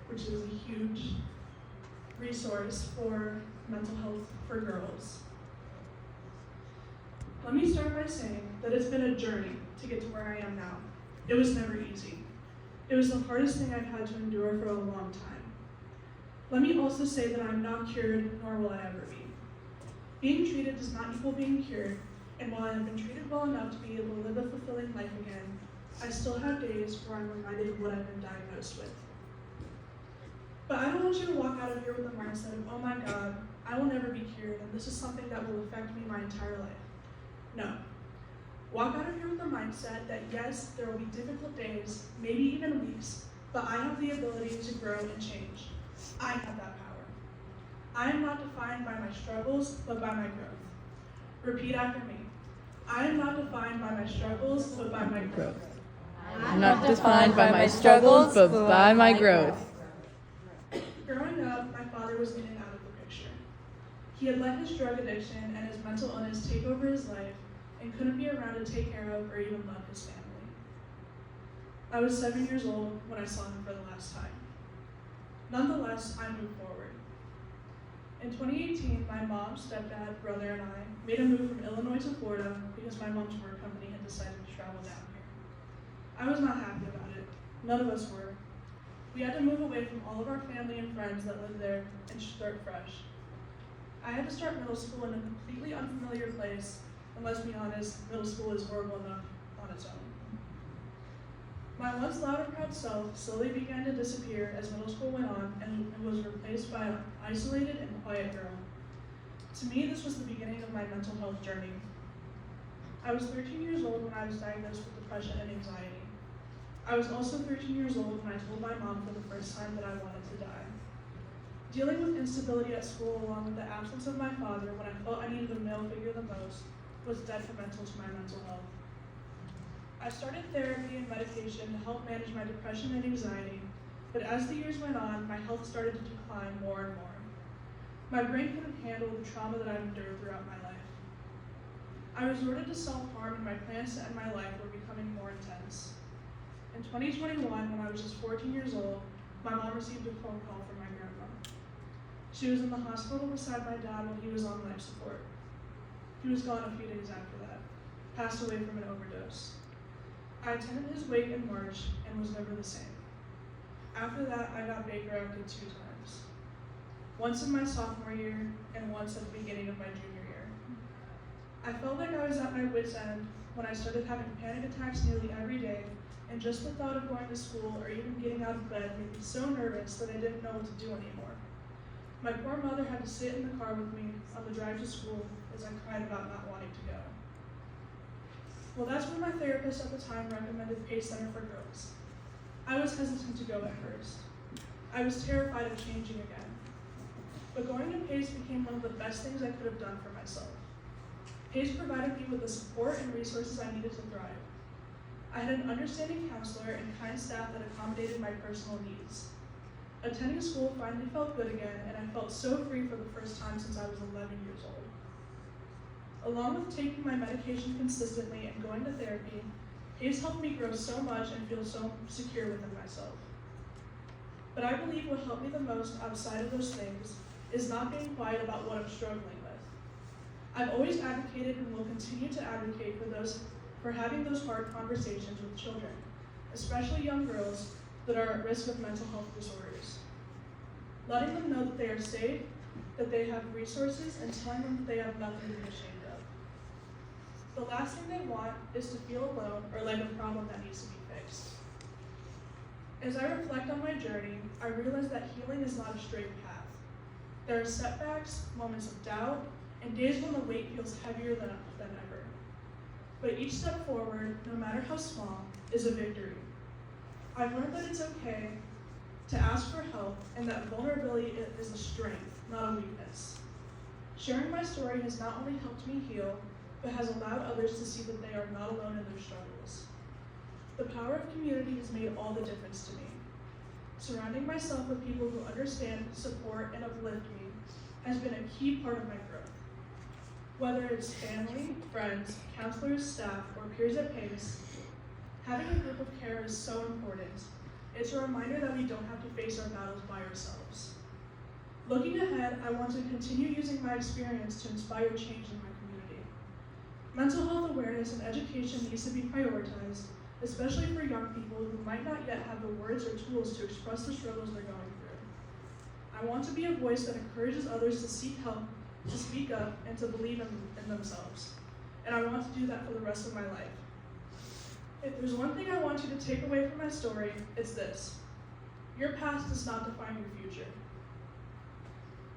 which is a huge resource for mental health for girls. Let me start by saying that it's been a journey to get to where I am now. It was never easy. It was the hardest thing I've had to endure for a long time. Let me also say that I'm not cured, nor will I ever be. Being treated does not equal being cured, and while I have been treated well enough to be able to live a fulfilling life again, I still have days where I'm reminded of what I've been diagnosed with. But I don't want you to walk out of here with the mindset of, oh my God, I will never be cured, and this is something that will affect me my entire life. No. Walk out of here with the mindset that yes, there will be difficult days, maybe even weeks, but I have the ability to grow and change. I have that power. I am not defined by my struggles, but by my growth. Repeat after me. I am not defined by my struggles, but by my growth. I'm not defined by my struggles, but by my growth. Growing up, my father was in and out of the picture. He had let his drug addiction and his mental illness take over his life and couldn't be around to take care of or even love his family. I was 7 years old when I saw him for the last time. Nonetheless, I moved forward. In 2018, my mom, stepdad, brother, and I made a move from Illinois to Florida because my mom's work company had decided to travel down here. I was not happy about it. None of us were. We had to move away from all of our family and friends that lived there and start fresh. I had to start middle school in a completely unfamiliar place, and let's be honest, middle school is horrible enough on its own. My once loud and proud self slowly began to disappear as middle school went on and was replaced by an isolated and quiet girl. To me, this was the beginning of my mental health journey. I was 13 years old when I was diagnosed with depression and anxiety. I was also 13 years old when I told my mom for the first time that I wanted to die. Dealing with instability at school along with the absence of my father when I felt I needed a male figure the most was detrimental to my mental health. I started therapy and medication to help manage my depression and anxiety, but as the years went on, my health started to decline more and more. My brain couldn't handle the trauma that I've endured throughout my life. I resorted to self-harm and my plans to end my life were becoming more intense. In 2021, when I was just 14 years old, my mom received a phone call from my grandma. She was in the hospital beside my dad when he was on life support. He was gone a few days after that, passed away from an overdose. I attended his wake in March and was never the same. After that, I got bankrupted 2 times. Once in my sophomore year and once at the beginning of my junior year. I felt like I was at my wit's end when I started having panic attacks nearly every day, and just the thought of going to school or even getting out of bed made me so nervous that I didn't know what to do anymore. My poor mother had to sit in the car with me on the drive to school as I cried about not wanting to go. Well, that's when my therapist at the time recommended PACE Center for Girls. I was hesitant to go at first. I was terrified of changing again. But going to PACE became one of the best things I could have done for myself. PACE provided me with the support and resources I needed to thrive. I had an understanding counselor and kind staff that accommodated my personal needs. Attending school finally felt good again, and I felt so free for the first time since I was 11 years old. Along with taking my medication consistently and going to therapy, PACE helped me grow so much and feel so secure within myself. But I believe what helped me the most outside of those things is not being quiet about what I'm struggling with. I've always advocated and will continue to advocate for having those hard conversations with children, especially young girls that are at risk of mental health disorders. Letting them know that they are safe, that they have resources, and telling them that they have nothing to be ashamed of. The last thing they want is to feel alone or like a problem that needs to be fixed. As I reflect on my journey, I realize that healing is not a straight path. There are setbacks, moments of doubt, and days when the weight feels heavier than ever. But each step forward, no matter how small, is a victory. I've learned that it's okay to ask for help and that vulnerability is a strength, not a weakness. Sharing my story has not only helped me heal, but has allowed others to see that they are not alone in their struggles. The power of community has made all the difference to me. Surrounding myself with people who understand, support, and uplift me has been a key part of my growth. Whether it's family, friends, counselors, staff, or peers at PACE, having a group of care is so important, It's a reminder that we don't have to face our battles by ourselves. Looking ahead, I want to continue using my experience to inspire change in my community. Mental health awareness and education needs to be prioritized, especially for young people who might not yet have the words or tools to express the struggles they're going through. I want to be a voice that encourages others to seek help, to speak up, and to believe in themselves. And I want to do that for the rest of my life. If there's one thing I want you to take away from my story, it's this. Your past does not define your future.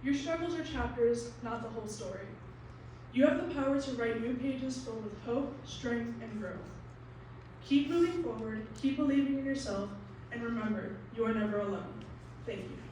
Your struggles are chapters, not the whole story. You have the power to write new pages filled with hope, strength, and growth. Keep moving forward, keep believing in yourself, and remember, you are never alone. Thank you.